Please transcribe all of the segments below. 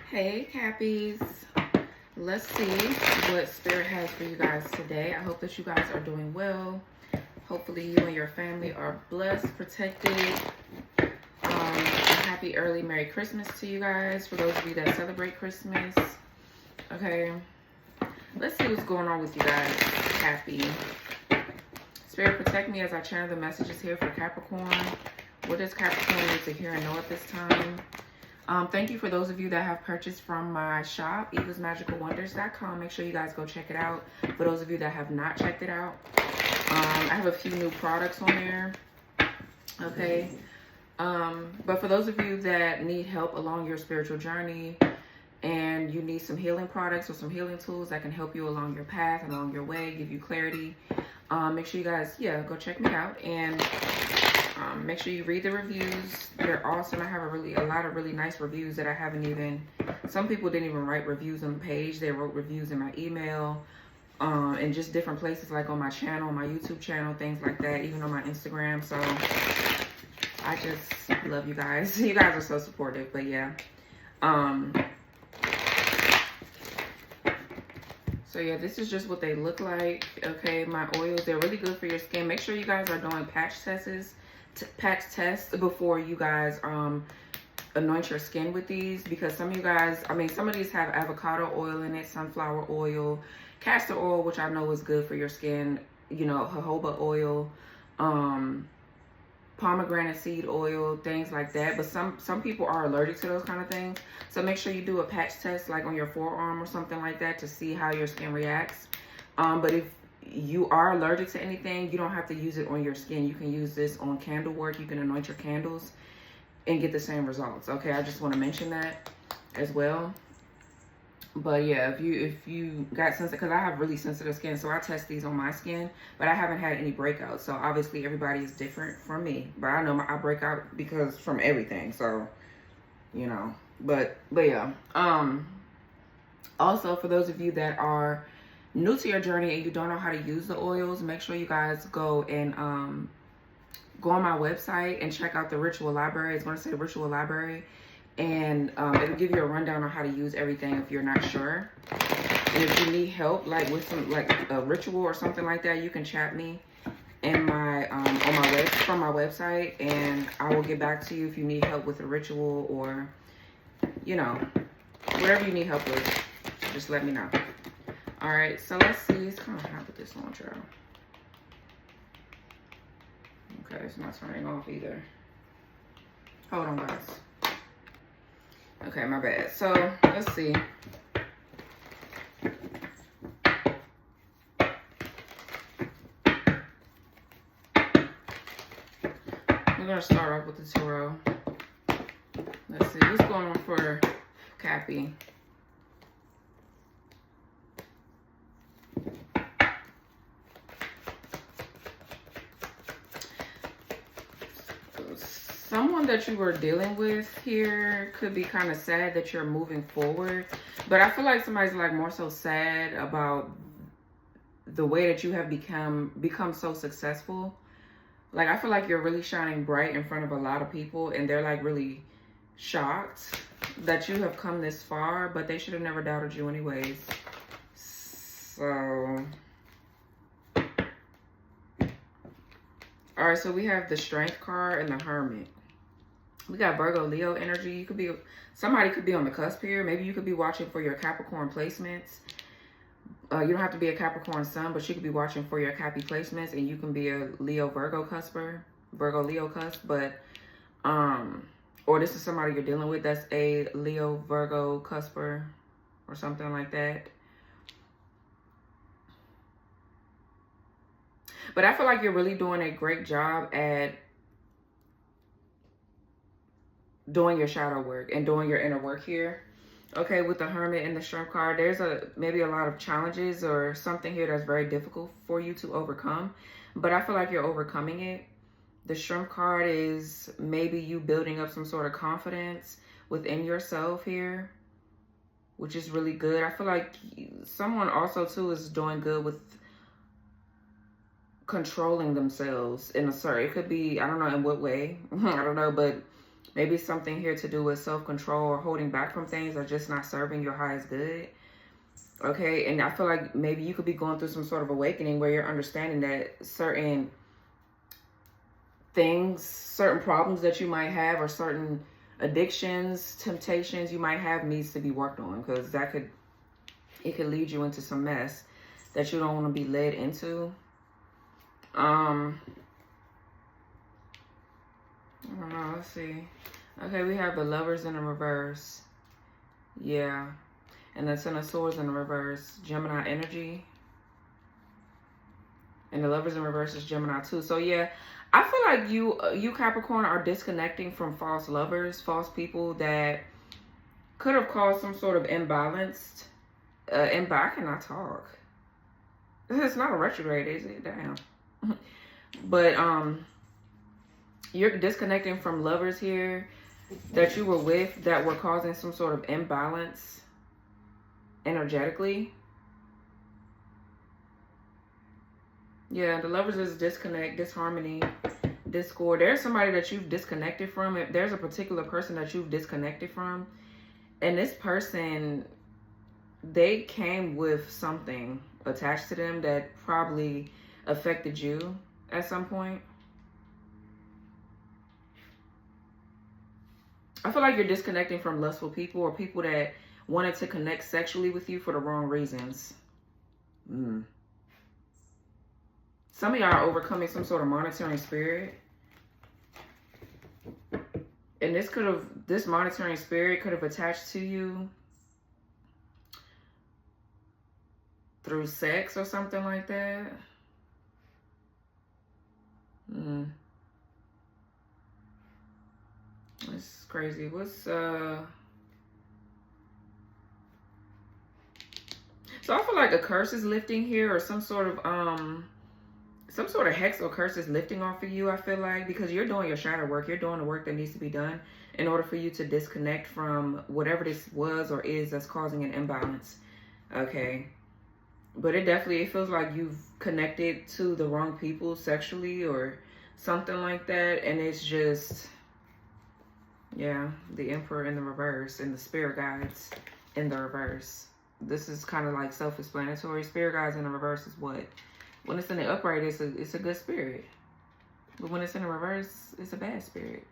Hey Cappies, let's see what Spirit has for you guys today. I hope that you guys are doing well. Hopefully you and your family are blessed, protected. A happy early Merry Christmas to you guys, for those of you that celebrate Christmas. Okay, let's see what's going on with you guys, Cappy. Spirit, protect me as I channel the messages here for Capricorn. What does Capricorn need to hear and know at this time? Thank you for those of you that have purchased from my shop, evasmagicalwonders.com. Make sure you guys go check it out. For those of you that have not checked it out, I have a few new products on there. Okay. But for those of you that need help along your spiritual journey and you need some healing products or some healing tools that can help you along your path, along your way, give you clarity, make sure you guys, go check me out. And make sure you read the reviews. They're awesome. I have a lot of really nice reviews that I haven't even, some people didn't even write reviews on the page. They wrote reviews in my email, and just different places, like on my channel, my YouTube channel, things like that, even on my Instagram. So I just love you guys. You guys are so supportive. But yeah. So yeah, this is just what they look like. Okay, my oils, they're really good for your skin. Make sure you guys are doing patch tests before you guys anoint your skin with these, because some of you guys, some of these have avocado oil in it, sunflower oil, castor oil, which I know is good for your skin, jojoba oil, pomegranate seed oil, things like that. But some people are allergic to those kind of things, so make sure you do a patch test, like on your forearm or something like that, to see how your skin reacts. But if you are allergic to anything, you don't have to use it on your skin. You can use this on candle work. You can anoint your candles and get the same results. Okay, I just want to mention that as well. But yeah, if you got sensitive, because I have really sensitive skin, so I test these on my skin, but I haven't had any breakouts. So obviously everybody is different from me, but I know I break out because from everything. So but yeah. Also, for those of you that are new to your journey and you don't know how to use the oils, make sure you guys go and go on my website and check out the ritual library. It's going to say ritual library, and it'll give you a rundown on how to use everything if you're not sure. And if you need help, like with some, like a ritual or something like that, you can chat me in my from my website, and I will get back to you if you need help with a ritual, or whatever you need help with. Just let me know. All right, so let's see. It's kind of hot with this on, child. Okay, it's not turning off either. Hold on, guys. Okay, my bad. So let's see. We're gonna start off with the tarot. Let's see what's going on for Cappy. Someone that you were dealing with here could be kind of sad that you're moving forward, but I feel like somebody's like more so sad about the way that you have become so successful. Like, I feel like you're really shining bright in front of a lot of people, and they're like really shocked that you have come this far, but they should have never doubted you anyways. So all right, so we have the Strength card and the Hermit. We got Virgo, Leo energy. You could be, somebody could be on the cusp here. Maybe you could be watching for your Capricorn placements. You don't have to be a Capricorn sun, but you could be watching for your Cappy placements, and you can be a Leo, Virgo cusper, Virgo, Leo cusp. But, or this is somebody you're dealing with that's a Leo, Virgo cusper or something like that. But I feel like you're really doing a great job at doing your shadow work and doing your inner work here. Okay, with the Hermit and the Strength card, there's maybe a lot of challenges or something here that's very difficult for you to overcome. But I feel like you're overcoming it. The Strength card is maybe you building up some sort of confidence within yourself here, which is really good. I feel like someone also too is doing good with controlling themselves in a certain, it could be, I don't know in what way, I don't know, but Maybe something here to do with self-control or holding back from things or just not serving your highest good. Okay, and I feel like maybe you could be going through some sort of awakening where you're understanding that certain things, certain problems that you might have, or certain addictions, temptations you might have needs to be worked on, because it could lead you into some mess that you don't want to be led into. I don't know, let's see. Okay, we have the Lovers in the reverse. Yeah. And the Ten of Swords in the reverse. Gemini energy. And the Lovers in reverse is Gemini too. So yeah, I feel like you Capricorn are disconnecting from false lovers, false people that could have caused some sort of imbalanced. I cannot talk. It's not a retrograde, is it? Damn. But you're disconnecting from lovers here that you were with that were causing some sort of imbalance energetically. Yeah, the Lovers is disconnect, disharmony, discord. There's somebody that you've disconnected from. There's a particular person that you've disconnected from. And this person, they came with something attached to them that probably affected you at some point. I feel like you're disconnecting from lustful people or people that wanted to connect sexually with you for the wrong reasons. Some of y'all are overcoming some sort of monitoring spirit. And this monitoring spirit could have attached to you through sex or something like that. It's crazy. So I feel like a curse is lifting here, or some sort of hex or curse is lifting off of you, I feel like, because you're doing your shadow work. You're doing the work that needs to be done in order for you to disconnect from whatever this was or is that's causing an imbalance. Okay. But it feels like you've connected to the wrong people sexually or something like that. And it's just, yeah, the Emperor in the reverse and the spirit guides in the reverse. This is kind of like self-explanatory. Spirit guides in the reverse is what? When it's in the upright, it's a good spirit. But when it's in the reverse, it's a bad spirit.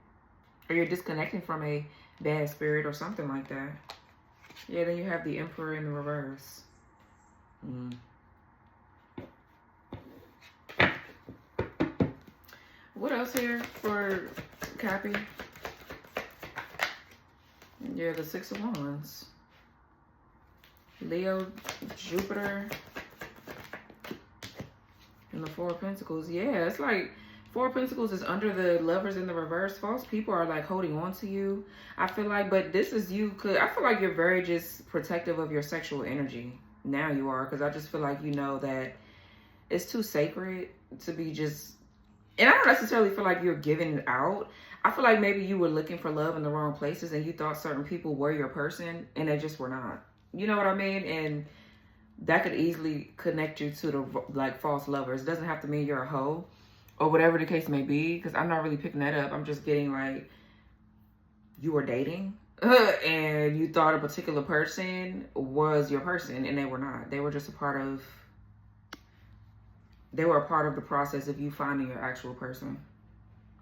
Or you're disconnecting from a bad spirit or something like that. Yeah, then you have the Emperor in the reverse. What else here for Cappy? Yeah, the Six of Wands. Leo, Jupiter, and the Four of Pentacles. Yeah, it's like Four of Pentacles is under the Lovers in the reverse. False people are like holding on to you, I feel like. But this is I feel like you're very just protective of your sexual energy. Now you are, because I just feel like you know that it's too sacred to be just... And I don't necessarily feel like you're giving it out. I feel like maybe you were looking for love in the wrong places and you thought certain people were your person and they just were not. You know what I mean? And that could easily connect you to the like false lovers. It doesn't have to mean you're a hoe or whatever the case may be, because I'm not really picking that up. I'm just getting like you were dating and you thought a particular person was your person and they were not. They were just a part of the process of you finding your actual person.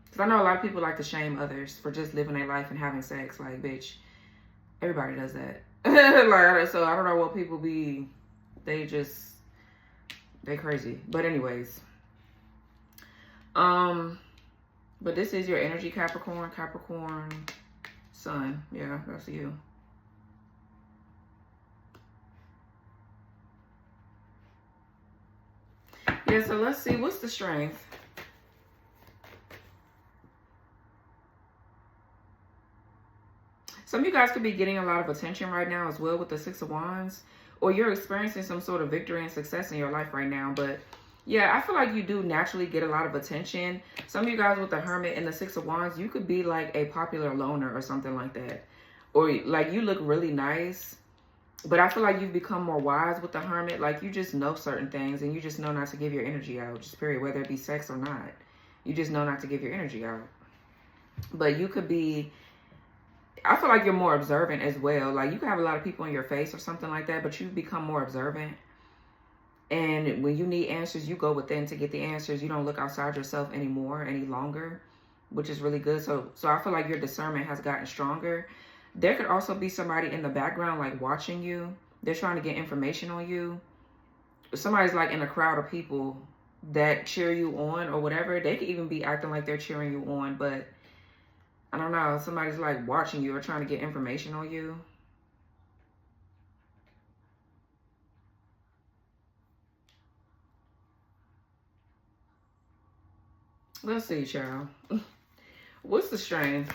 Because I know a lot of people like to shame others for just living their life and having sex. Like, bitch, everybody does that. Like, so I don't know what people be. They crazy. But anyways. But this is your energy, Capricorn. Capricorn Sun. Yeah, that's you. Yeah, so let's see. What's the strength? Some of you guys could be getting a lot of attention right now as well with the Six of Wands. Or you're experiencing some sort of victory and success in your life right now. But yeah, I feel like you do naturally get a lot of attention. Some of you guys with the Hermit and the Six of Wands, you could be like a popular loner or something like that. Or like you look really nice. But I feel like you've become more wise with the Hermit. Like you just know certain things and you just know not to give your energy out. Just period. Whether it be sex or not. You just know not to give your energy out. But you could be I feel like you're more observant as well. Like, you can have a lot of people in your face or something like that, but you become more observant. And when you need answers, you go within to get the answers. You don't look outside yourself anymore, any longer, which is really good. So I feel like your discernment has gotten stronger. There could also be somebody in the background, like, watching you. They're trying to get information on you. Somebody's like in a crowd of people that cheer you on or whatever. They could even be acting like they're cheering you on, but I don't know. Somebody's like watching you or trying to get information on you. Let's see, child. What's the strength?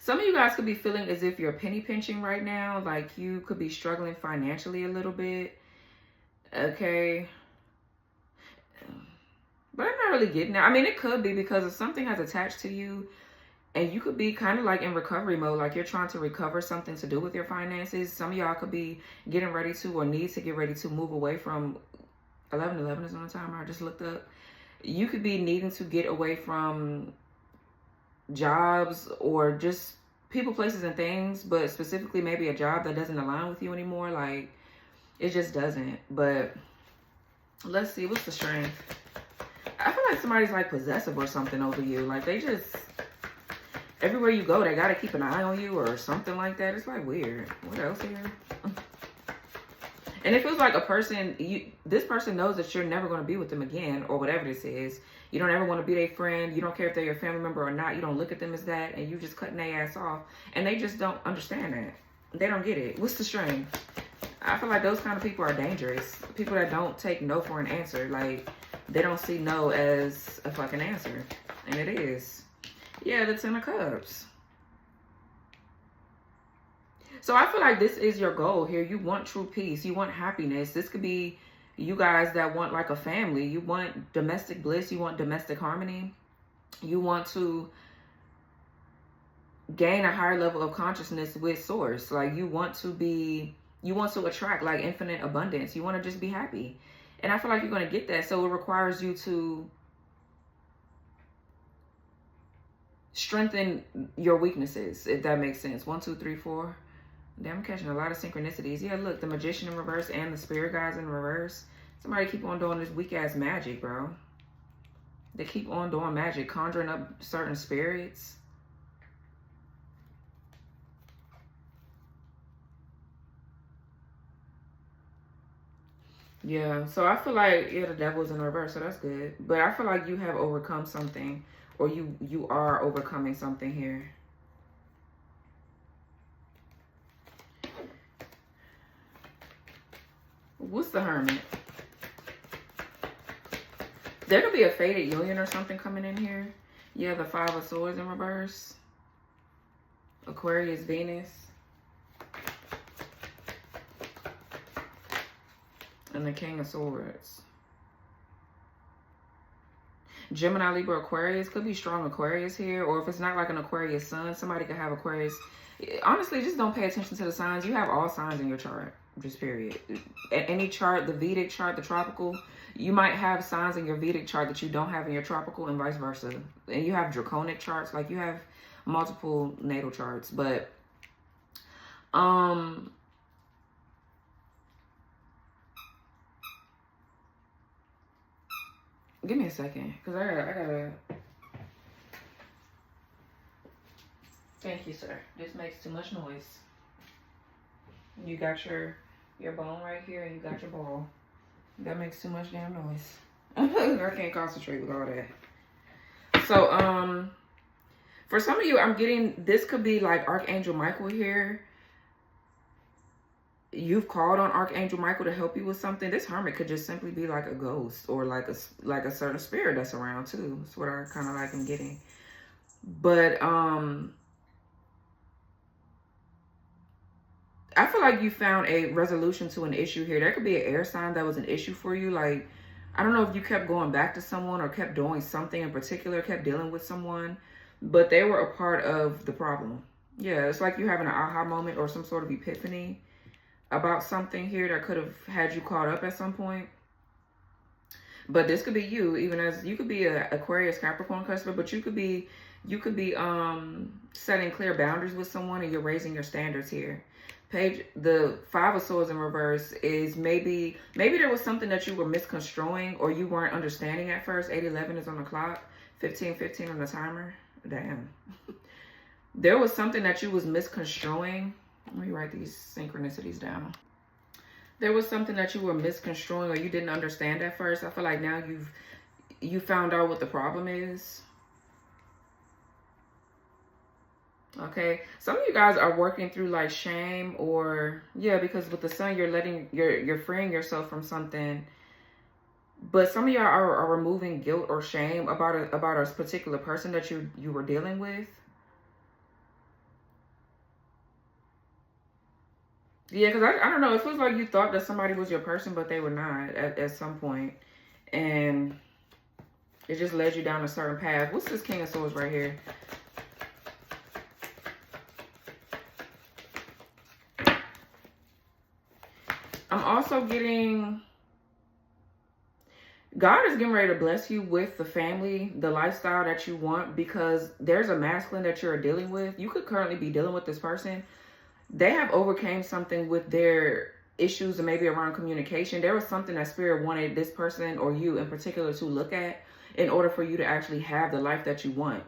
Some of you guys could be feeling as if you're penny pinching right now. Like, you could be struggling financially a little bit. Okay. But I'm not really getting that. I mean, it could be because if something has attached to you and you could be kind of like in recovery mode. Like, you're trying to recover something to do with your finances. Some of y'all could be getting ready to or need to get ready to move away from 11/11 is on the timer. I just looked up. You could be needing to get away from jobs or just people, places, and things, but specifically maybe a job that doesn't align with you anymore. Like, it just doesn't. But let's see, what's the strength? I feel like somebody's like possessive or something over you. Like, they just, everywhere you go, they gotta keep an eye on you or something like that. It's like weird. What else here? And it feels like a person, this person knows that you're never going to be with them again or whatever this is. You don't ever want to be their friend. You don't care if they're your family member or not. You don't look at them as that, and you just cutting their ass off. And they just don't understand that. They don't get it. What's the strength? I feel like those kind of people are dangerous. People that don't take no for an answer. Like, they don't see no as a fucking answer. And it is. Yeah, the Ten of Cups. So I feel like this is your goal here. You want true peace. You want happiness. This could be you guys that want like a family. You want domestic bliss. You want domestic harmony. You want to gain a higher level of consciousness with source. Like, you want to attract like infinite abundance. You want to just be happy. And I feel like you're going to get that. So it requires you to strengthen your weaknesses, if that makes sense. 1, 2, 3, 4. Damn, I'm catching a lot of synchronicities. Yeah, look, the Magician in reverse and the Spirit Guides in reverse. Somebody keep on doing this weak-ass magic, bro. They keep on doing magic, conjuring up certain spirits. Yeah, so I feel like, yeah, the Devil's in reverse, so that's good. But I feel like you have overcome something, or you are overcoming something here. What's the Hermit? There could be a fated union or something coming in here. Yeah, the Five of Swords in reverse. Aquarius, Venus. And the King of Swords. Gemini, Libra, Aquarius. Could be strong Aquarius here. Or if it's not like an Aquarius sun, somebody could have Aquarius. Honestly, just don't pay attention to the signs. You have all signs in your chart. Just period. At any chart, the Vedic chart, the tropical, you might have signs in your Vedic chart that you don't have in your tropical, and vice versa. And you have draconic charts. Like, you have multiple natal charts. But give me a second, because I gotta. Thank you, sir. This makes too much noise. You got your bone right here, and you got your ball. That makes too much damn noise. I can't concentrate with all that. So, for some of you, I'm getting, this could be like Archangel Michael here. You've called on Archangel Michael to help you with something. This Hermit could just simply be like a ghost or like a certain spirit that's around too. That's what I kind of like am getting. But I feel like you found a resolution to an issue here. There could be an air sign that was an issue for you. Like, I don't know if you kept going back to someone or kept doing something in particular, kept dealing with someone, but they were a part of the problem. Yeah, it's like you having an aha moment or some sort of epiphany about something here that could have had you caught up at some point. But this could be you, even as you could be a Aquarius, Capricorn customer, but you could be setting clear boundaries with someone, and you're raising your standards here. The Five of Swords in reverse is maybe there was something that you were misconstruing or you weren't understanding at first. 8:11 is on the clock, 15:15 on the timer. Damn. There was something that you was misconstruing. Let me write these synchronicities down. There was something that you were misconstruing or you didn't understand at first. I feel like now you found out what the problem is. Okay, some of you guys are working through like shame, or yeah, because with the sun you're freeing yourself from something. But some of y'all are removing guilt or shame about a particular person that you were dealing with. Yeah, because I don't know, it feels like you thought that somebody was your person, but they were not at some point. And it just led you down a certain path. What's this King of Swords right here? I'm also getting, God is getting ready to bless you with the family, the lifestyle that you want, because there's a masculine that you're dealing with. You could currently be dealing with this person. They have overcame something with their issues and maybe around communication. There was something that Spirit wanted this person or you in particular to look at in order for you to actually have the life that you want.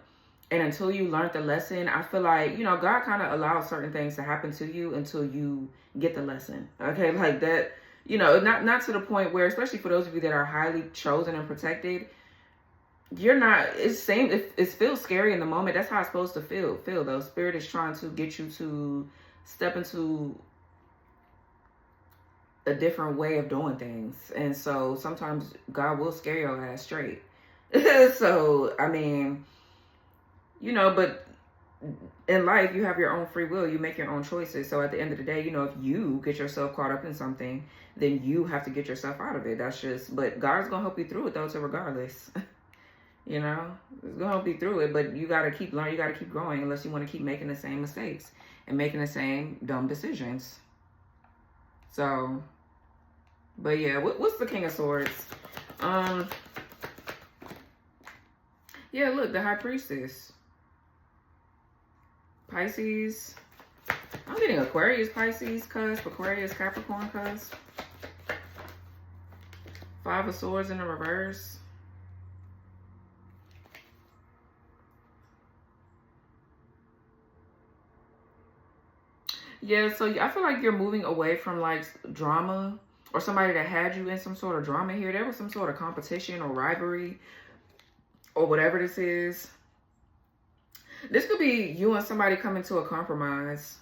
And until you learned the lesson, I feel like, you know, God kind of allows certain things to happen to you until you get the lesson. Okay, like that, you know, not to the point where, especially for those of you that are highly chosen and protected, you're not, it feels scary in the moment. That's how it's supposed to feel though. Spirit is trying to get you to step into a different way of doing things. And so sometimes God will scare your ass straight. So, I mean, you know, but in life, you have your own free will. You make your own choices. So at the end of the day, you know, if you get yourself caught up in something, then you have to get yourself out of it. That's just, but God's going to help you through it though, so regardless. You know, it's going to help you through it, but you got to keep learning. You got to keep growing unless you want to keep making the same mistakes and making the same dumb decisions. So, but yeah, what's the King of Swords? Yeah, look, the High Priestess. Pisces. I'm getting Aquarius, Pisces, cusp, Aquarius, Capricorn, cusp. Five of Swords in the reverse. Yeah, so I feel like you're moving away from like drama or somebody that had you in some sort of drama here. There was some sort of competition or rivalry or whatever this is. This could be you and somebody coming to a compromise.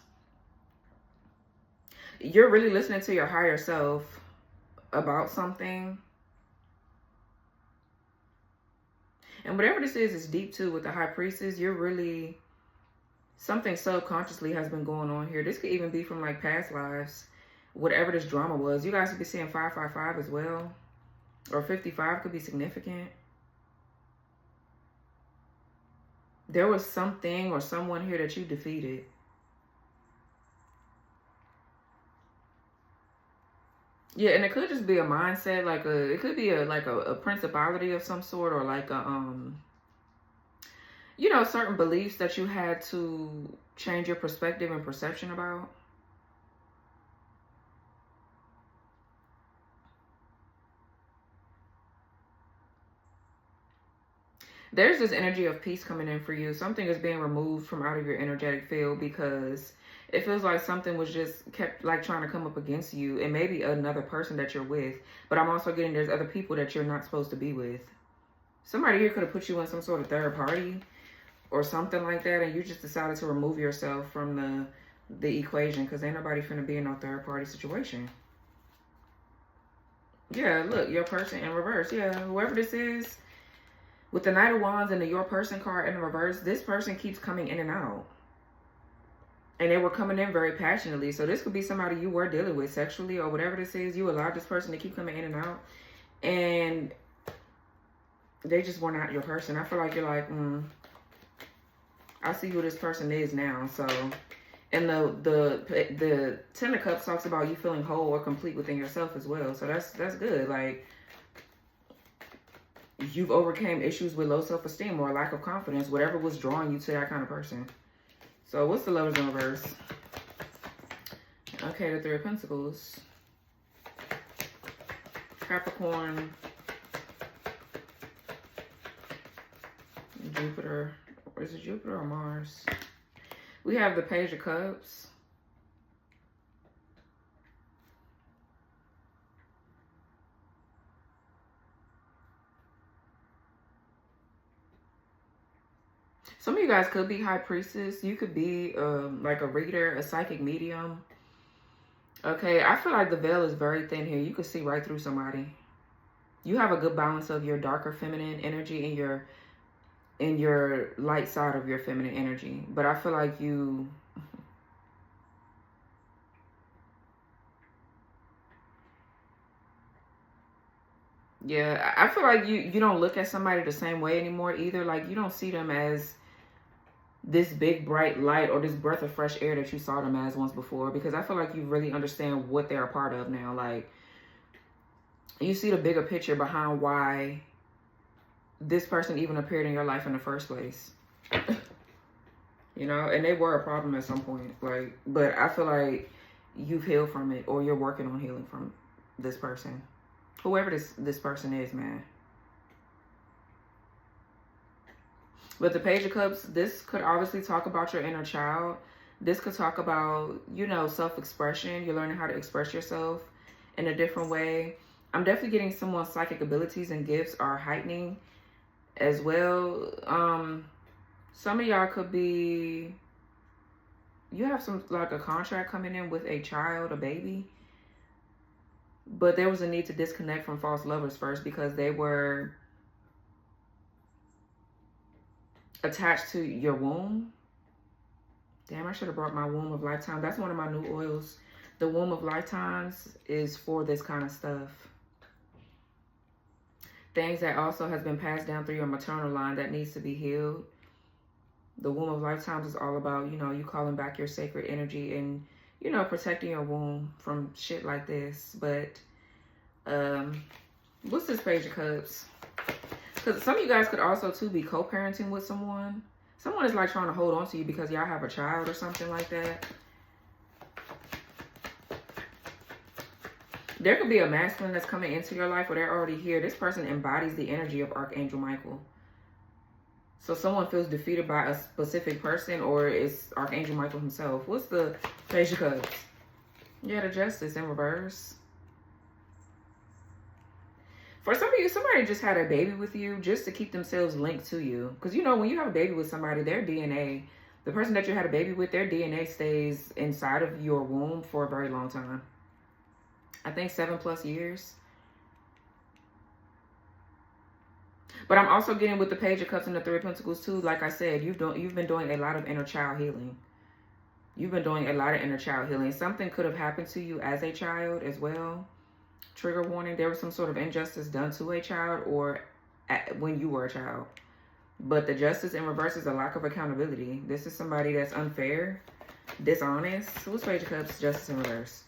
You're really listening to your higher self about something. And whatever this is deep too with the High Priestess. You're really, something subconsciously has been going on here. This could even be from like past lives. Whatever this drama was. You guys could be seeing 555 as well. Or 55 could be significant. There was something or someone here that you defeated. Yeah, and it could just be a mindset, like it could be a principality of some sort, or like a you know, certain beliefs that you had to change your perspective and perception about. There's this energy of peace coming in for you. Something is being removed from out of your energetic field because it feels like something was just kept like trying to come up against you, and maybe another person that you're with. But I'm also getting there's other people that you're not supposed to be with. Somebody here could have put you in some sort of third party or something like that, and you just decided to remove yourself from the equation because ain't nobody finna be in no third party situation. Yeah, look, your person in reverse. Yeah, whoever this is. With the Knight of Wands and the Your Person card in the reverse, this person keeps coming in and out. And they were coming in very passionately. So this could be somebody you were dealing with sexually or whatever this is. You allowed this person to keep coming in and out. And they just were not your person. I feel like you're like, I see who this person is now. So, and the Ten of Cups talks about you feeling whole or complete within yourself as well. So that's good. Like, you've overcame issues with low self-esteem or lack of confidence, whatever was drawing you to that kind of person. So what's the Lovers in reverse? Okay, the Three of Pentacles. Capricorn. Jupiter. Or is it Jupiter or Mars? We have the Page of Cups. Some of you guys could be High Priestess. You could be like a reader, a psychic medium. Okay, I feel like the veil is very thin here. You can see right through somebody. You have a good balance of your darker feminine energy and your light side of your feminine energy. But I feel like you... Yeah, I feel like you don't look at somebody the same way anymore either. Like, you don't see them as this big bright light or this breath of fresh air that you saw them as once before, because I feel like you really understand what they're a part of now. Like, you see the bigger picture behind why this person even appeared in your life in the first place. You know, and they were a problem at some point. Like, but I feel like you've healed from it, or you're working on healing from this person, whoever this person is, man. But the Page of Cups, this could obviously talk about your inner child. This could talk about, you know, self-expression. You're learning how to express yourself in a different way. I'm definitely getting someone's psychic abilities and gifts are heightening as well. Some of y'all could be, you have some, like a contract coming in with a child, a baby. But there was a need to disconnect from false lovers first because they were attached to your womb. Damn, I should have brought my womb of lifetime. That's one of my new oils. The womb of lifetimes is for this kind of stuff. Things that also has been passed down through your maternal line that needs to be healed. The womb of lifetimes is all about, you know, you calling back your sacred energy and, you know, protecting your womb from shit like this. But what's this Page of Cups? Because some of you guys could also, too, be co-parenting with someone. Someone is, like, trying to hold on to you because y'all have a child or something like that. There could be a masculine that's coming into your life or they're already here. This person embodies the energy of Archangel Michael. So someone feels defeated by a specific person, or it's Archangel Michael himself. What's the Page of Cups? Yeah, the Justice in reverse. For some of you, somebody just had a baby with you just to keep themselves linked to you. Because, you know, when you have a baby with somebody, their DNA, the person that you had a baby with, their DNA stays inside of your womb for a very long time. I think 7+ years. But I'm also getting with the Page of Cups and the Three of Pentacles too. Like I said, you've been doing a lot of inner child healing. You've been doing a lot of inner child healing. Something could have happened to you as a child as well. Trigger warning, there was some sort of injustice done to a child or when you were a child. But the Justice in reverse is a lack of accountability. This is somebody that's unfair, dishonest. So what's Page of Cups, Justice in reverse?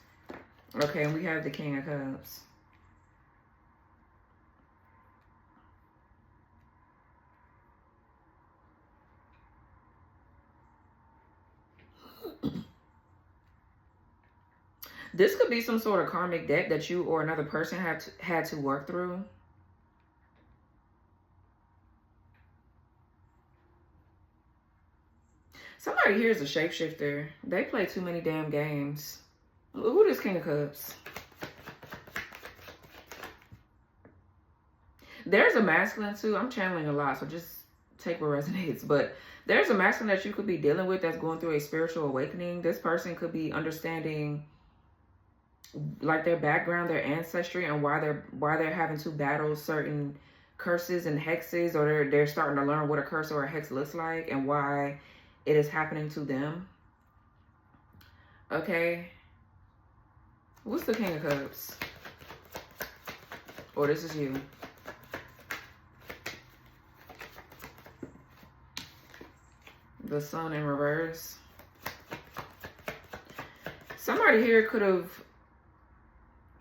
Okay, and we have the King of Cups. This could be some sort of karmic debt that you or another person had to work through. Somebody here is a shapeshifter. They play too many damn games. Who is King of Cups? There's a masculine too. I'm channeling a lot, so just take what resonates. But there's a masculine that you could be dealing with that's going through a spiritual awakening. This person could be understanding like their background, their ancestry, and why they're having to battle certain curses and hexes, or they're starting to learn what a curse or a hex looks like and why it is happening to them. Okay. What's the King of Cups? Or this is you. The Sun in reverse. Somebody here could have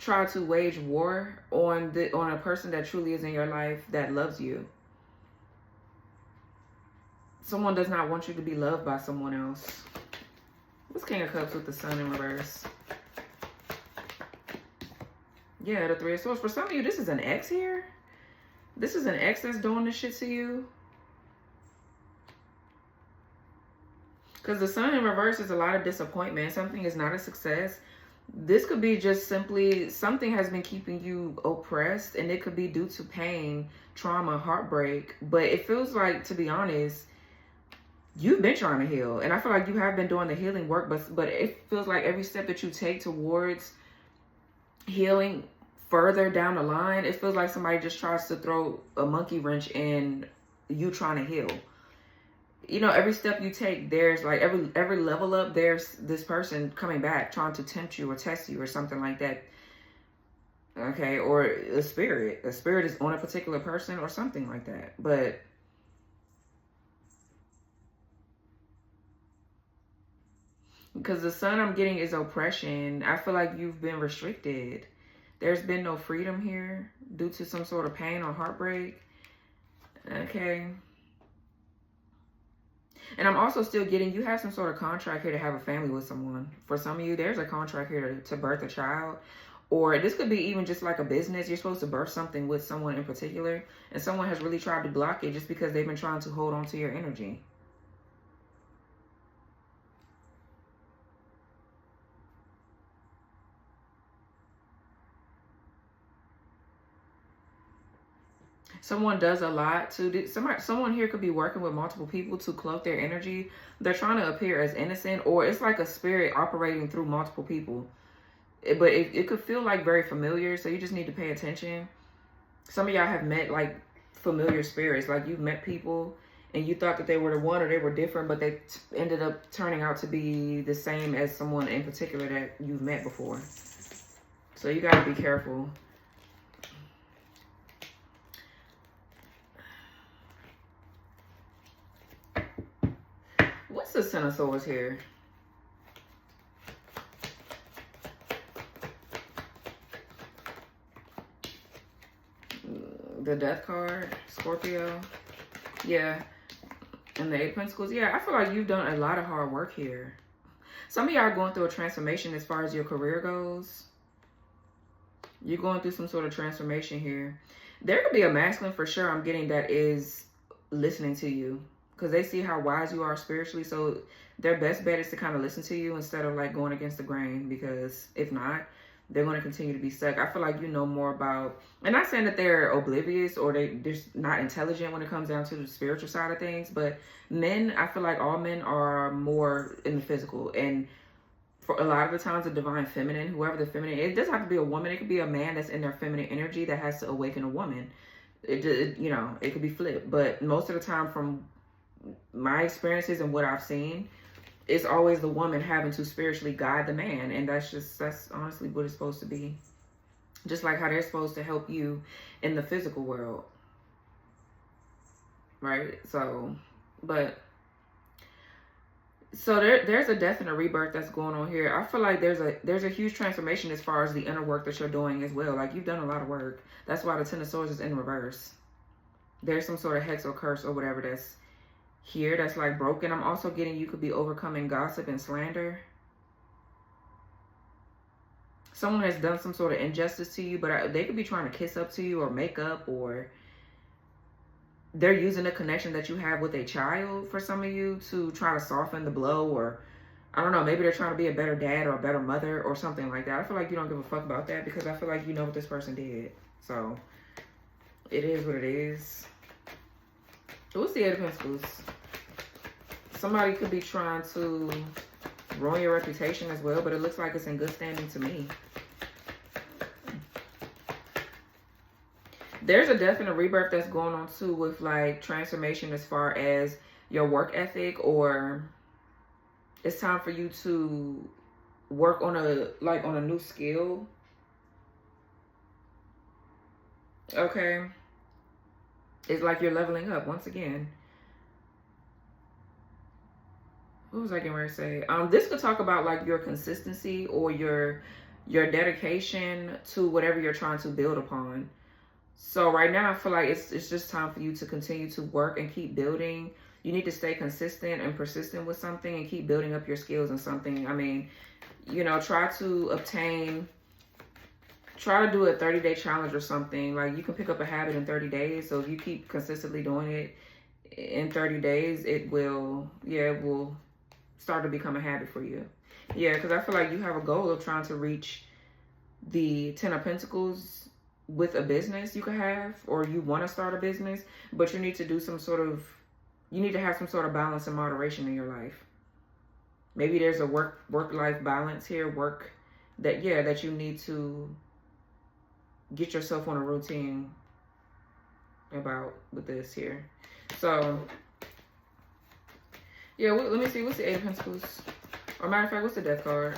try to wage war on a person that truly is in your life that loves you. Someone does not want you to be loved by someone else. What's King of Cups with the Sun in reverse? Yeah, the Three of Swords. For some of you, this is an ex here. This is an ex that's doing this shit to you. Because the Sun in reverse is a lot of disappointment. Something is not a success. This could be just simply something has been keeping you oppressed, and it could be due to pain, trauma, heartbreak. But it feels like, to be honest, you've been trying to heal, and I feel like you have been doing the healing work, but it feels like every step that you take towards healing further down the line, it feels like somebody just tries to throw a monkey wrench in you trying to heal. You know, every step you take, there's like every level up, there's this person coming back trying to tempt you or test you or something like that. Okay, or a spirit is on a particular person or something like that. But because the Sun I'm getting is oppression, I feel like you've been restricted. There's been no freedom here due to some sort of pain or heartbreak. Okay. And I'm also still getting, you have some sort of contract here to have a family with someone. For some of you, there's a contract here to birth a child. Or this could be even just like a business. You're supposed to birth something with someone in particular. And someone has really tried to block it just because they've been trying to hold on to your energy. Someone does a lot to do. Someone here could be working with multiple people to cloak their energy. They're trying to appear as innocent, or it's like a spirit operating through multiple people. But it could feel like very familiar, so you just need to pay attention. Some of y'all have met like familiar spirits, like you've met people and you thought that they were the one or they were different, but they ended up turning out to be the same as someone in particular that you've met before. So you got to be careful. What's the Ten of Swords here? The Death card, Scorpio. Yeah. And the Eight of Pentacles. Yeah, I feel like you've done a lot of hard work here. Some of y'all are going through a transformation as far as your career goes. You're going through some sort of transformation here. There could be a masculine for sure I'm getting that is listening to you. Because they see how wise you are spiritually. So their best bet is to kind of listen to you instead of like going against the grain. Because if not, they're going to continue to be stuck. I feel like you know more about, and not saying that they're oblivious or they're just not intelligent when it comes down to the spiritual side of things. But men, I feel like all men are more in the physical. And for a lot of the times, the divine feminine, whoever the feminine, it doesn't have to be a woman. It could be a man that's in their feminine energy that has to awaken a woman. You know, it could be flipped. But most of the time, from my experiences and what I've seen, it's always the woman having to spiritually guide the man. And that's honestly what it's supposed to be. Just like how they're supposed to help you in the physical world. Right? So, there's a death and a rebirth that's going on here. I feel like there's a huge transformation as far as the inner work that you're doing as well. Like you've done a lot of work. That's why the Ten of Swords is in reverse. There's some sort of hex or curse or whatever that's here that's like broken. I'm also getting you could be overcoming gossip and slander. Someone has done some sort of injustice to you, but they could be trying to kiss up to you or make up, or they're using a connection that you have with a child for some of you to try to soften the blow, or I don't know, maybe they're trying to be a better dad or a better mother or something like that. I feel like you don't give a fuck about that because I feel like you know what this person did. So it is what it is. What's the Eight of Pentacles? Somebody could be trying to ruin your reputation as well, but it looks like it's in good standing to me. There's a death and a rebirth that's going on too with like transformation as far as your work ethic, or it's time for you to work on a new skill. Okay. It's like you're leveling up once again. What was I getting ready to say? This could talk about like your consistency or your your dedication to whatever you're trying to build upon. So right now, I feel like it's just time for you to continue to work and keep building. You need to stay consistent and persistent with something and keep building up your skills in something. I mean, you know, try to do a 30-day challenge or something. Like, you can pick up a habit in 30 days. So if you keep consistently doing it in 30 days, it will start to become a habit for you. Yeah, because I feel like you have a goal of trying to reach the 10 of Pentacles with a business you could have, or you want to start a business, but you need to do you need to have some sort of balance and moderation in your life. Maybe there's a work-life balance here, that you need to get yourself on a routine about with this here. So, yeah, let me see. What's the Eight of Pentacles? Or matter of fact, what's the Death card?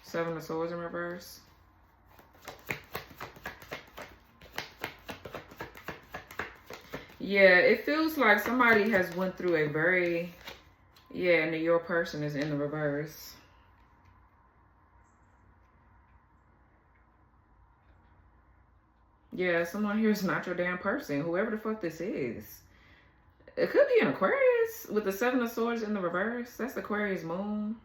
Seven of Swords in reverse. Yeah, it feels like somebody has went through a very, and your person is in the reverse. Yeah, someone here is not your damn person, whoever the fuck this is. It could be an Aquarius with the Seven of Swords in the reverse. That's the Aquarius moon.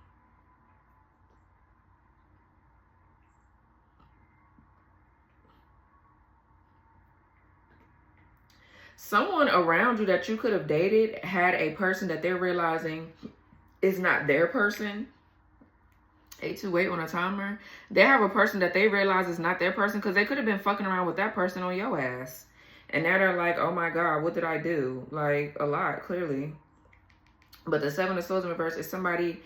Someone around you that you could have dated had a person that they're realizing is not their person. 828 on a timer. They have a person that they realize is not their person, because they could have been fucking around with that person on your ass. And now they're like, oh my God, what did I do? Like, a lot, clearly. But the Seven of Swords in reverse is somebody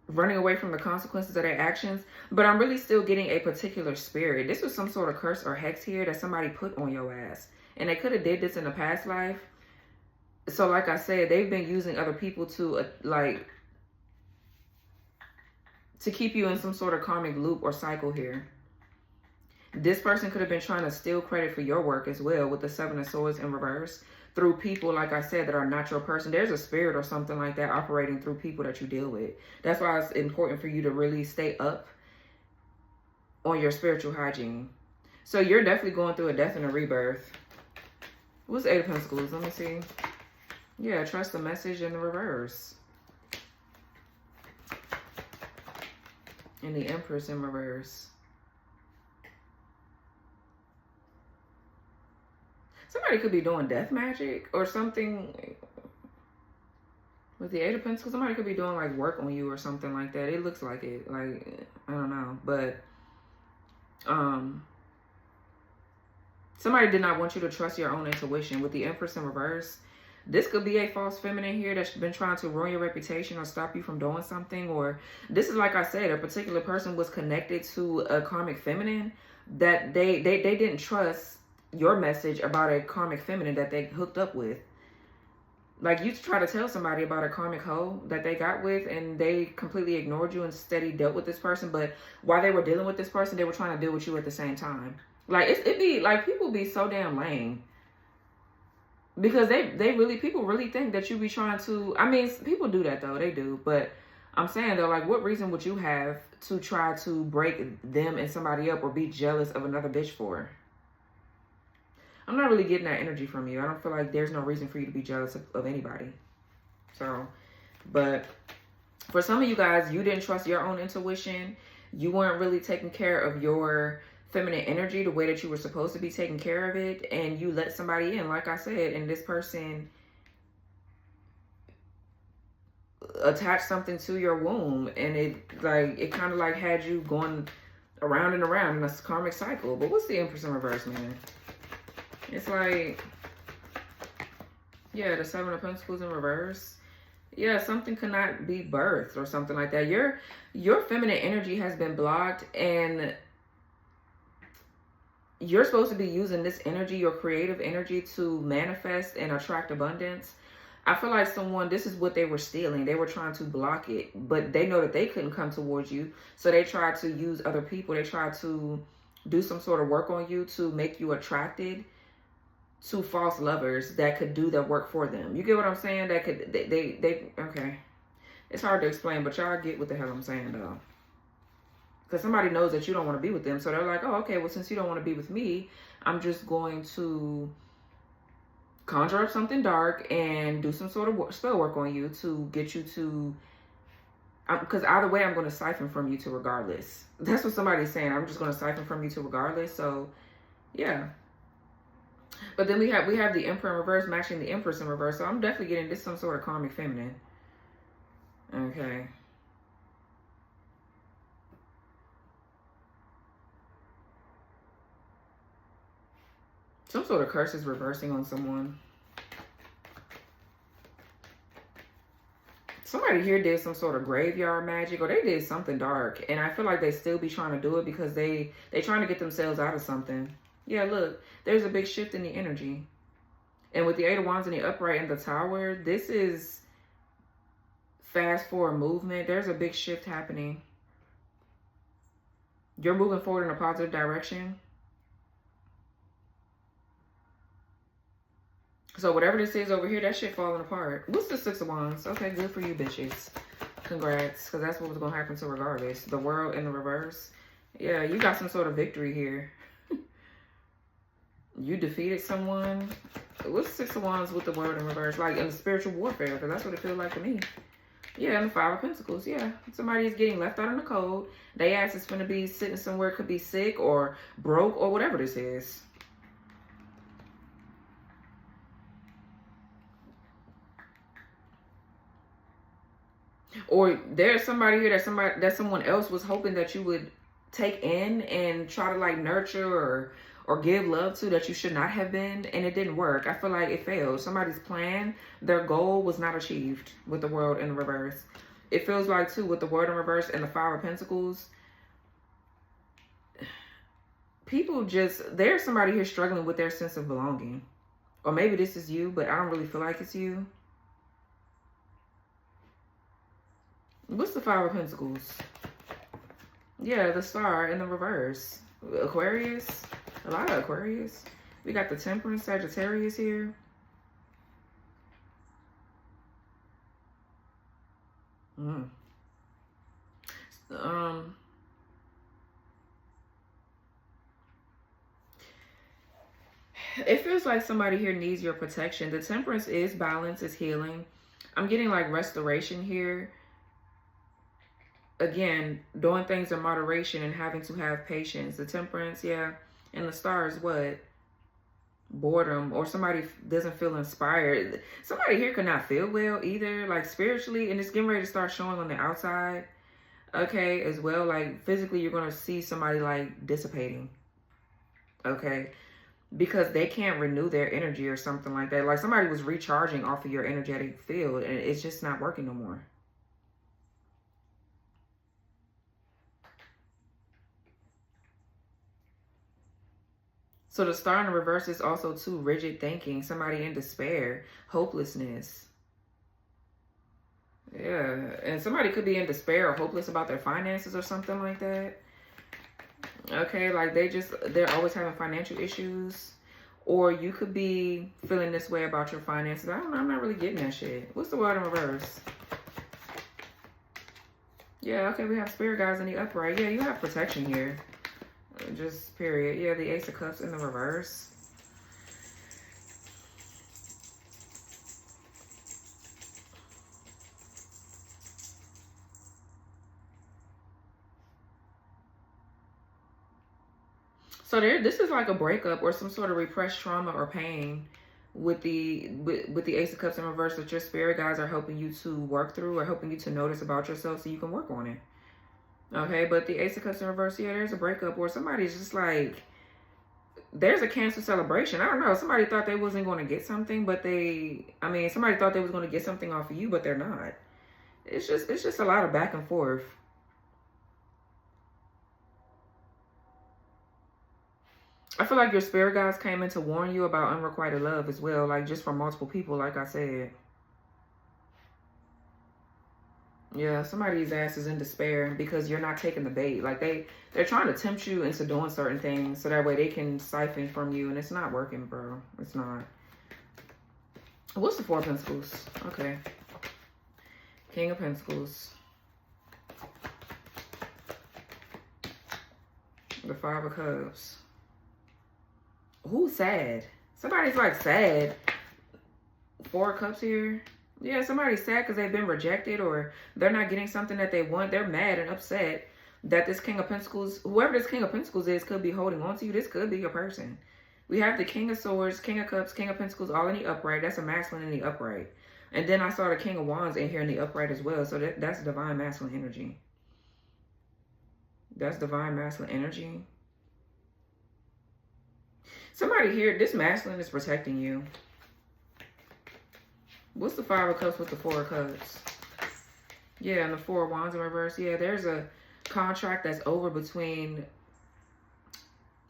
running away from the consequences of their actions. But I'm really still getting a particular spirit. This was some sort of curse or hex here that somebody put on your ass. And they could have did this in a past life. So like I said, they've been using other people to to keep you in some sort of karmic loop or cycle here. This person could have been trying to steal credit for your work as well with the Seven of Swords in reverse through people, like I said, that are not your person. There's a spirit or something like that operating through people that you deal with. That's why it's important for you to really stay up on your spiritual hygiene. So you're definitely going through a death and a rebirth. What's Eight of Pentacles? Let me see. Yeah, trust the message in the reverse. And the Empress in reverse. Somebody could be doing death magic or something. With the Eight of Pentacles, somebody could be doing like work on you or something like that. It looks like it. Like, I don't know. But, somebody did not want you to trust your own intuition. With the Empress in reverse, this could be a false feminine here that's been trying to ruin your reputation or stop you from doing something. Or this is, like I said, a particular person was connected to a karmic feminine that they didn't trust your message about a karmic feminine that they hooked up with. Like, you try to tell somebody about a karmic hoe that they got with, and they completely ignored you and steady dealt with this person. But while they were dealing with this person, they were trying to deal with you at the same time. Like, it be like, people be so damn lame. Because people really think that you be trying to, I mean, people do that though, they do. But I'm saying though, like, what reason would you have to try to break them and somebody up or be jealous of another bitch for? I'm not really getting that energy from you. I don't feel like there's no reason for you to be jealous of anybody. So, but for some of you guys, you didn't trust your own intuition. You weren't really taking care of your feminine energy the way that you were supposed to be taking care of it. And you let somebody in, like I said, and this person attached something to your womb. And it kind of like had you going around and around in a karmic cycle. But what's the Empress in reverse, man? It's like, yeah, the Seven of Pentacles in reverse. Yeah, something cannot be birthed or something like that. Your feminine energy has been blocked, and you're supposed to be using this energy, your creative energy, to manifest and attract abundance. I feel like this is what they were stealing. They were trying to block it, but they know that they couldn't come towards you. So they tried to use other people. They tried to do some sort of work on you to make you attracted to false lovers that could do their work for them. You get what I'm saying? That could, okay. It's hard to explain, but y'all get what the hell I'm saying, though. Because somebody knows that you don't want to be with them. So they're like, oh, okay, well, since you don't want to be with me, I'm just going to conjure up something dark and do some sort of spell work on you to get you to... Because either way, I'm going to siphon from you to regardless. That's what somebody's saying. I'm just going to siphon from you to regardless. So, yeah. But then we have the Emperor in reverse matching the Empress in reverse. So I'm definitely getting this some sort of karmic feminine. Okay. Some sort of curse is reversing on someone. Somebody here did some sort of graveyard magic, or they did something dark. And I feel like they still be trying to do it because they trying to get themselves out of something. Yeah, look, there's a big shift in the energy. And with the Eight of Wands in the upright and the Tower, this is fast forward movement. There's a big shift happening. You're moving forward in a positive direction. So whatever this is over here, that shit falling apart. What's the Six of Wands? Okay, good for you, bitches. Congrats, because that's what was going to happen to regardless. The World in the reverse. Yeah, you got some sort of victory here. You defeated someone. What's Six of Wands with the World in reverse? Like in the spiritual warfare, because that's what it feels like to me. Yeah, and the Five of Pentacles, yeah. Somebody is getting left out in the cold. They ass is going to be sitting somewhere, could be sick or broke or whatever this is. Or there's somebody here that someone else was hoping that you would take in and try to like nurture or give love to, that you should not have been, and it didn't work. I feel like it failed. Somebody's plan, their goal was not achieved with the World in reverse. It feels like too with the World in reverse and the Five of Pentacles, people there's somebody here struggling with their sense of belonging. Or maybe this is you, but I don't really feel like it's you. What's the Five of Pentacles? Yeah, the Star in the reverse. Aquarius. A lot of Aquarius. We got the Temperance, Sagittarius here. It feels like somebody here needs your protection. The Temperance is balance, is healing. I'm getting like restoration here. Again, doing things in moderation and having to have patience. The Temperance, yeah. And the Star is what? Boredom, or somebody doesn't feel inspired. Somebody here could not feel well either, like spiritually, and it's getting ready to start showing on the outside. Okay, as well, like physically, you're going to see somebody like dissipating. Okay, because they can't renew their energy or something like that. Like somebody was recharging off of your energetic field, and it's just not working no more. So the Star in the reverse is also too rigid thinking. Somebody in despair, hopelessness. Yeah, and somebody could be in despair or hopeless about their finances or something like that. Okay, like they're always having financial issues. Or you could be feeling this way about your finances. I don't know, I'm not really getting that shit. What's the World in reverse? Yeah, okay, we have Spirit Guides in the upright. Yeah, you have protection here. Just period. Yeah, the Ace of Cups in the reverse. So this is like a breakup or some sort of repressed trauma or pain with the Ace of Cups in reverse that your spirit guides are helping you to work through or helping you to notice about yourself so you can work on it. Okay, but the Ace of Cups in reverse, yeah, there's a breakup or somebody's just like, there's a Cancer celebration. I don't know. Somebody thought they wasn't going to get something, but somebody thought they was going to get something off of you, but they're not. It's just a lot of back and forth. I feel like your spirit guides came in to warn you about unrequited love as well, like just from multiple people, like I said. Yeah, somebody's ass is in despair because you're not taking the bait. Like they're trying to tempt you into doing certain things so that way they can siphon from you, and it's not working, bro. It's not. What's the Four of Pentacles? Okay. King of Pentacles. The Five of Cups. Who's sad? Somebody's like sad. Four of Cups here. Yeah, somebody's sad because they've been rejected or they're not getting something that they want. They're mad and upset that this King of Pentacles, whoever this King of Pentacles is, could be holding on to you. This could be your person. We have the King of Swords, King of Cups, King of Pentacles, all in the upright. That's a masculine in the upright. And then I saw the King of Wands in here in the upright as well. So that's divine masculine energy. That's divine masculine energy. Somebody here, this masculine is protecting you. What's the Five of Cups with the Four of Cups? Yeah, and the Four of Wands in reverse. Yeah, there's a contract that's over between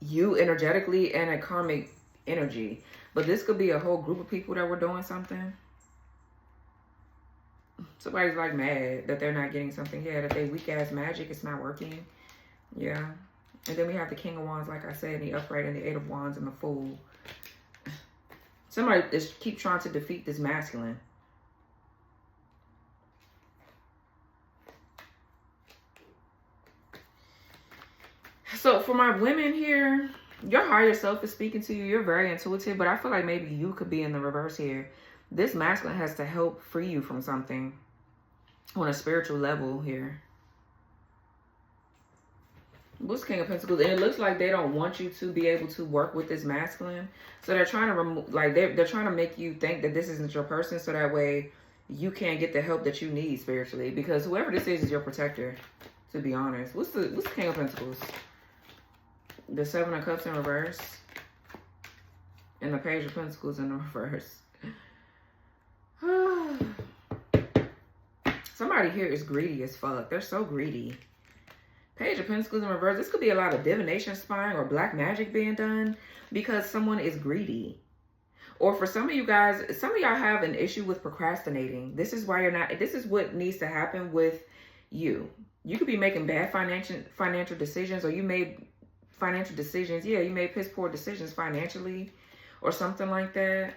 you energetically and a karmic energy. But this could be a whole group of people that were doing something. Somebody's like mad that they're not getting something. Yeah, that they weak ass magic, it's not working. Yeah. And then we have the King of Wands, like I said, the upright, and the Eight of Wands and the Fool. Somebody just keep trying to defeat this masculine. So for my women here, your higher self is speaking to you. You're very intuitive, but I feel like maybe you could be in the reverse here. This masculine has to help free you from something on a spiritual level here. What's King of Pentacles? And it looks like they don't want you to be able to work with this masculine. So they're trying to remove, like they're trying to make you think that this isn't your person, so that way you can't get the help that you need spiritually. Because whoever this is your protector, to be honest. What's the King of Pentacles? The Seven of Cups in reverse. And the Page of Pentacles in the reverse. Somebody here is greedy as fuck. They're so greedy. Page of Pentacles in reverse. This could be a lot of divination spying or black magic being done because someone is greedy. Or for some of you guys, some of y'all have an issue with procrastinating. This is why you're not, this is what needs to happen with you. You could be making bad financial decisions, or you made financial decisions. Yeah, you made piss poor decisions financially or something like that.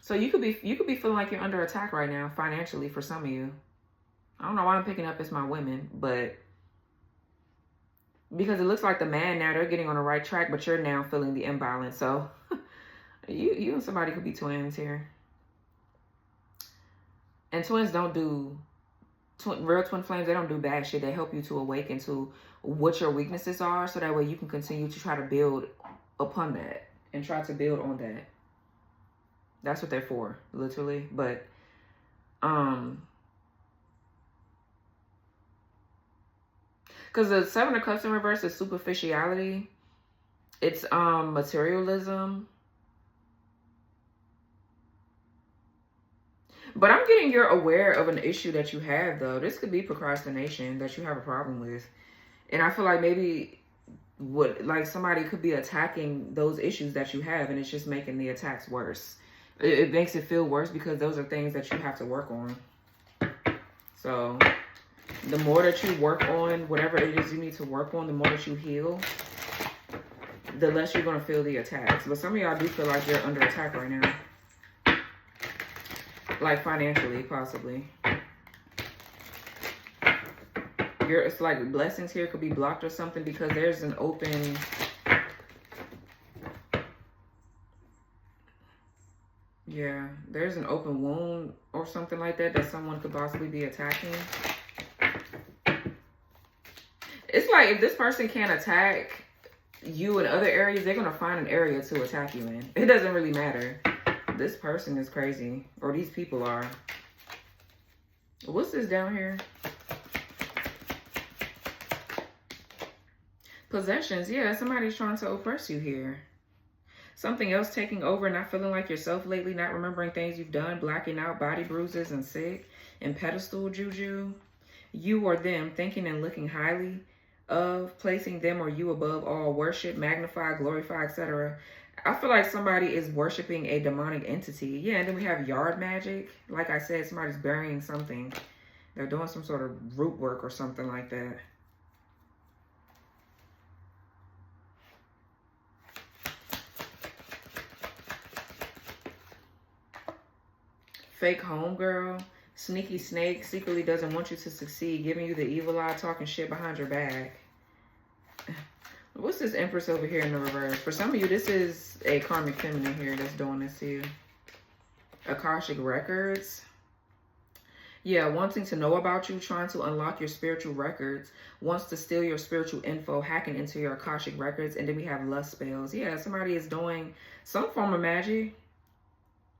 So you could be feeling like you're under attack right now financially for some of you. I don't know why I'm picking up it's my women, but because it looks like the man now, they're getting on the right track, but you're now feeling the imbalance. So you and somebody could be twins here. And twins don't do, real twin flames, they don't do bad shit. They help you to awaken to what your weaknesses are, so that way you can continue to try to build upon that and try to build on that. That's what they're for, literally. But because the Seven of Cups in reverse is superficiality. It's materialism. But I'm getting you're aware of an issue that you have, though. This could be procrastination that you have a problem with. And I feel like maybe like somebody could be attacking those issues that you have, and it's just making the attacks worse. It makes it feel worse because those are things that you have to work on. So the more that you work on whatever it is you need to work on, the more that you heal, the less you're going to feel the attacks. But some of y'all do feel like you're under attack right now. Like financially, possibly. It's like blessings here could be blocked or something because there's an open... Yeah, there's an open wound or something like that that someone could possibly be attacking. It's like if this person can't attack you in other areas, they're going to find an area to attack you in. It doesn't really matter. This person is crazy. Or these people are. What's this down here? Possessions. Yeah, somebody's trying to oppress you here. Something else taking over, not feeling like yourself lately, not remembering things you've done, blacking out, body bruises and sick, and pedestal juju. You or them, thinking and looking highly of, placing them or you above all, worship, magnify, glorify, etc. I feel like somebody is worshiping a demonic entity. Yeah, and then we have yard magic. Like I said, somebody's burying something. They're doing some sort of root work or something like that. Fake homegirl. Sneaky snake secretly doesn't want you to succeed, giving you the evil eye, talking shit behind your back. What's this Empress over here in the reverse? For some of you, this is a karmic feminine here that's doing this to you. Akashic records. Yeah, wanting to know about you, trying to unlock your spiritual records, wants to steal your spiritual info, hacking into your Akashic records. And then we have lust spells. Yeah, somebody is doing some form of magic.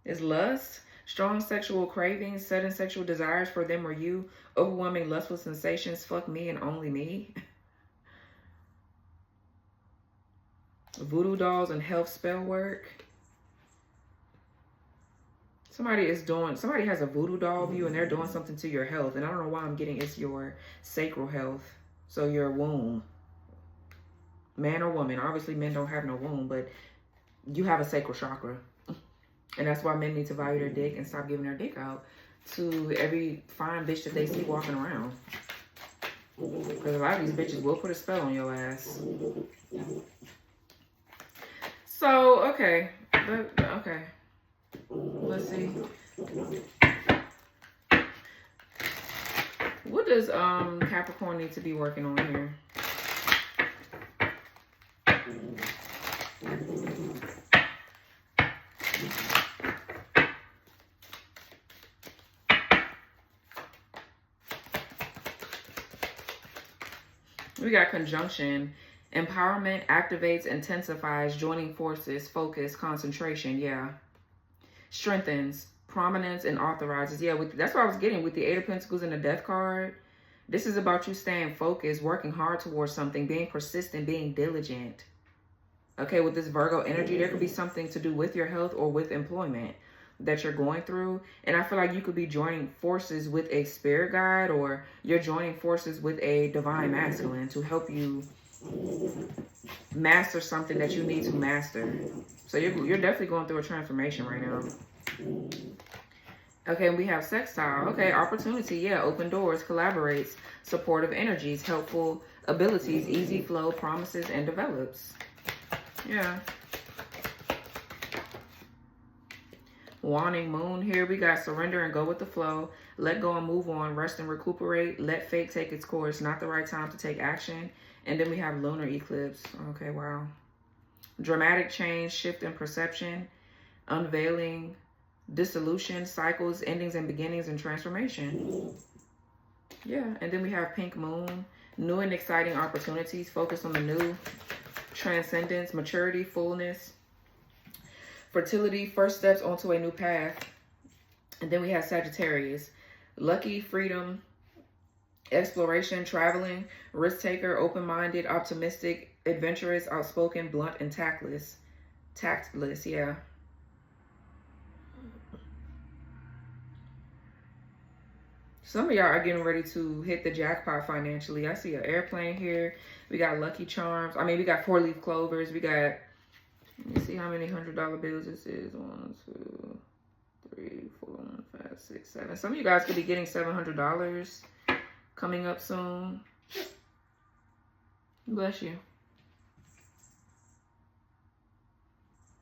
It's lust, strong sexual cravings, sudden sexual desires for them or you, overwhelming lustful sensations, fuck me and only me. Voodoo dolls and health spell work. Somebody has a voodoo doll of you and they're doing something to your health. And I don't know why I'm getting it's your sacral health. So your womb. Man or woman. Obviously men don't have no womb, but you have a sacral chakra. And that's why men need to value their dick and stop giving their dick out to every fine bitch that they see walking around. Because a lot of these bitches will put a spell on your ass. So, okay. Okay. Let's see. What does Capricorn need to be working on here? We got conjunction. Empowerment activates, intensifies, joining forces, focus, concentration. Yeah. Strengthens, prominence, and authorizes. Yeah, that's what I was getting with the Eight of Pentacles and the Death card. This is about you staying focused, working hard towards something, being persistent, being diligent. Okay, with this Virgo energy, there could be something to do with your health or with employment that you're going through. And I feel like you could be joining forces with a spirit guide, or you're joining forces with a divine masculine to help you master something that you need to master. So you're definitely going through a transformation right now. Okay, we have sextile. Okay, opportunity. Yeah, open doors, collaborates, supportive energies, helpful abilities, easy flow, promises, and develops. Yeah. Wanting moon here. We got surrender and go with the flow. Let go and move on. Rest and recuperate. Let fate take its course. Not the right time to take action. And then we have lunar eclipse. Okay, wow. Dramatic change, shift in perception, unveiling, dissolution, cycles, endings and beginnings, and transformation. Yeah, and then we have pink moon, new and exciting opportunities, focus on the new, transcendence, maturity, fullness, fertility, first steps onto a new path. And then we have Sagittarius, lucky, freedom, exploration, traveling, risk taker, open-minded, optimistic, adventurous, outspoken, blunt, and tactless. Tactless, yeah. Some of y'all are getting ready to hit the jackpot financially. I see an airplane here. We got Lucky Charms. I mean, we got 4-leaf clovers. We got, let me see how many $100 bills this is. 1, 2, 3, 4, 5, 6, 7. Some of you guys could be getting $700 coming up soon. Bless you.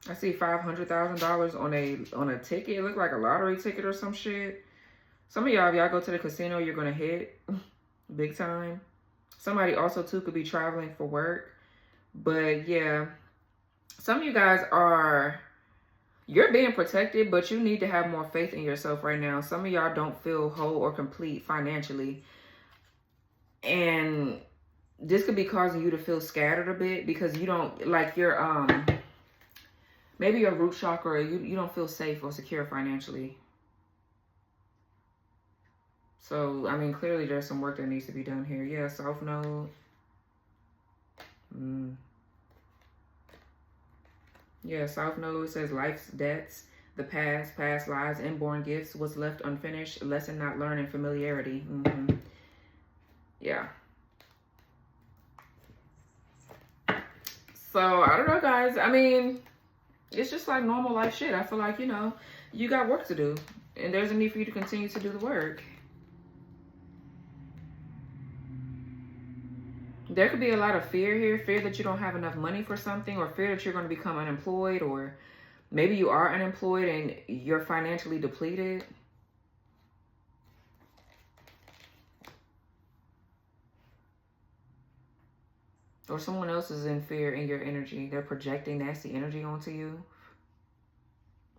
I see $500,000 on a ticket. It looks like a lottery ticket or some shit. Some of y'all, if y'all go to the casino, you're gonna hit big time. Somebody also too could be traveling for work. But yeah, some of you guys you're being protected, but you need to have more faith in yourself right now. Some of y'all don't feel whole or complete financially. And this could be causing you to feel scattered a bit because you don't, like your, maybe your root chakra, you don't feel safe or secure financially. So, I mean, clearly there's some work that needs to be done here. Yeah, South Node. Yeah, South Node says life's debts, the past lives, inborn gifts, what's left unfinished, lesson not learned, and familiarity. Yeah. So, I don't know, guys. I mean, it's just like normal life shit. I feel like, you know, you got work to do. And there's a need for you to continue to do the work. There could be a lot of fear here. Fear that you don't have enough money for something, or fear that you're going to become unemployed, or maybe you are unemployed and you're financially depleted. Or someone else is in fear in your energy. They're projecting nasty energy onto you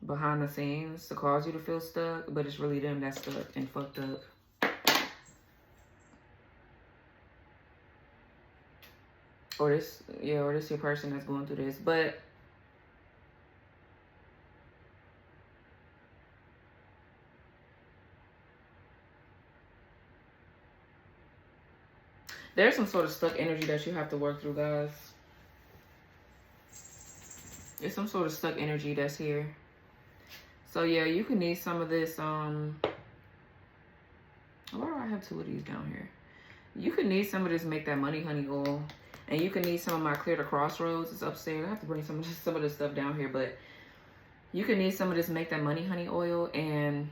behind the scenes to cause you to feel stuck, but it's really them that's stuck and fucked up. Or this, yeah, or this your person that's going through this. But there's some sort of stuck energy that you have to work through, guys. There's some sort of stuck energy that's here. So yeah, you can need some of this, why do I have two of these down here? You can need some of this Make That Money Honey oil. And you can need some of my Clear the Crossroads. It's upstairs. I have to bring some of this stuff down here, but you can need some of this Make That Money Honey oil and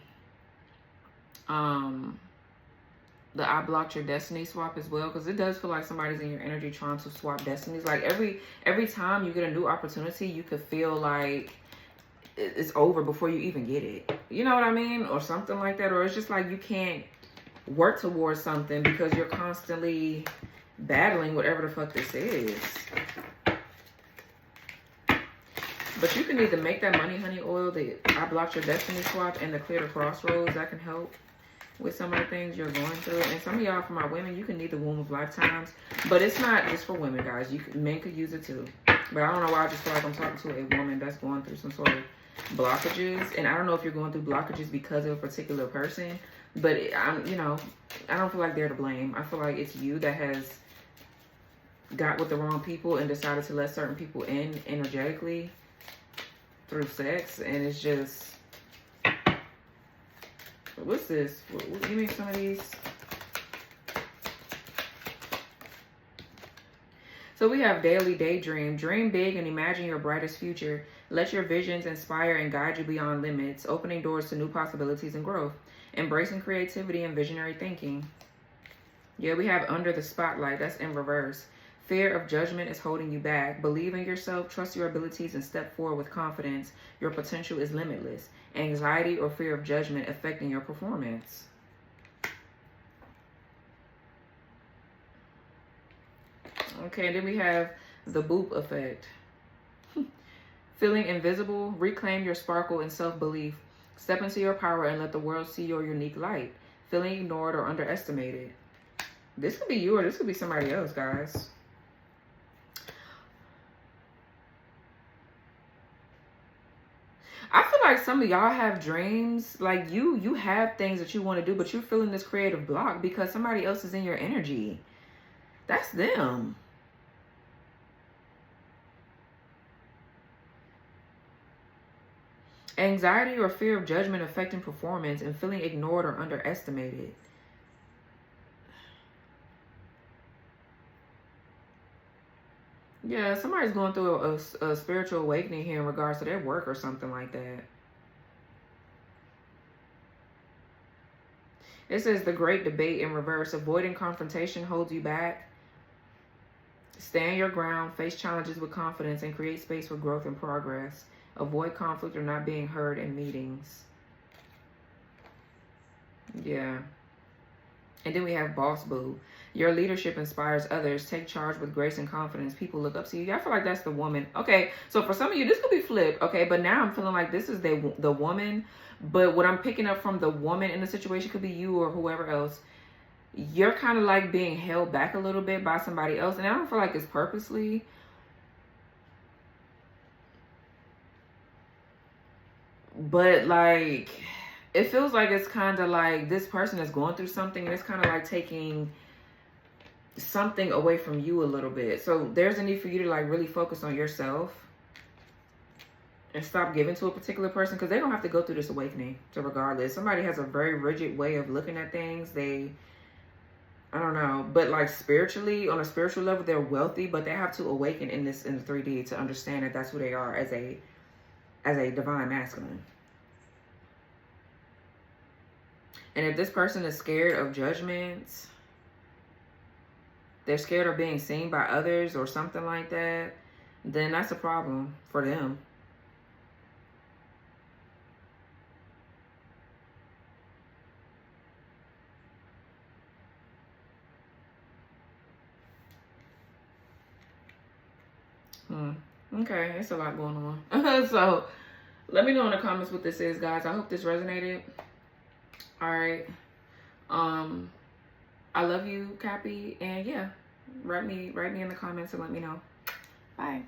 the I Blocked Your Destiny swap as well, because it does feel like somebody's in your energy trying to swap destinies. Like every time you get a new opportunity, you could feel like it's over before you even get it. You know what I mean? Or something like that. Or it's just like you can't work towards something because you're constantly battling whatever the fuck this is. But you can either Make That Money Honey oil, the I Blocked Your Destiny swap, and the Clear the Crossroads. That can help with some of the things you're going through. And some of y'all, for my women, you can need the Womb of Lifetimes. But it's not just for women, guys. Men could use it too. But I don't know why I just feel like I'm talking to a woman that's going through some sort of blockages. And I don't know if you're going through blockages because of a particular person. But you know, I don't feel like they're to blame. I feel like it's you that has got with the wrong people and decided to let certain people in energetically through sex. And it's just, what's this? Give me some of these. So we have Daily Daydream. Dream big and imagine your brightest future. Let your visions inspire and guide you beyond limits, opening doors to new possibilities and growth. Embracing creativity and visionary thinking. Yeah, we have Under the Spotlight. That's in reverse. Fear of judgment is holding you back. Believe in yourself, trust your abilities, and step forward with confidence. Your potential is limitless. Anxiety or fear of judgment affecting your performance. Okay, then we have the Boop effect. Feeling invisible, reclaim your sparkle and self-belief. Step into your power and let the world see your unique light. Feeling ignored or underestimated. This could be you or this could be somebody else, guys. I feel like some of y'all have dreams, like you have things that you want to do, but you're feeling this creative block because somebody else is in your energy. That's them. Anxiety or fear of judgment affecting performance and feeling ignored or underestimated. Yeah, somebody's going through a spiritual awakening here in regards to their work or something like that. It says the great debate in reverse. Avoiding confrontation holds you back. Stand your ground, face challenges with confidence, and create space for growth and progress. Avoid conflict or not being heard in meetings. Yeah. And then we have Boss Boo. Your leadership inspires others. Take charge with grace and confidence. People look up to you. I feel like that's the woman. Okay, so for some of you, this could be flipped. Okay, but now I'm feeling like this is the woman. But what I'm picking up from the woman in the situation could be you or whoever else. You're kind of like being held back a little bit by somebody else. And I don't feel like it's purposely. But like, it feels like it's kind of like this person is going through something and it's kind of like taking something away from you a little bit. So there's a need for you to like really focus on yourself and stop giving to a particular person, because they don't have to go through this awakening to regardless. Somebody has a very rigid way of looking at things. I don't know, but like spiritually, on a spiritual level, they're wealthy, but they have to awaken in the 3D to understand that that's who they are as a divine masculine. And if this person is scared of judgments, they're scared of being seen by others or something like that, then that's a problem for them. Okay, it's a lot going on. So let me know in the comments what this is, guys. I hope this resonated. All right. I love you, Cappy, and yeah, write me in the comments and let me know. Bye.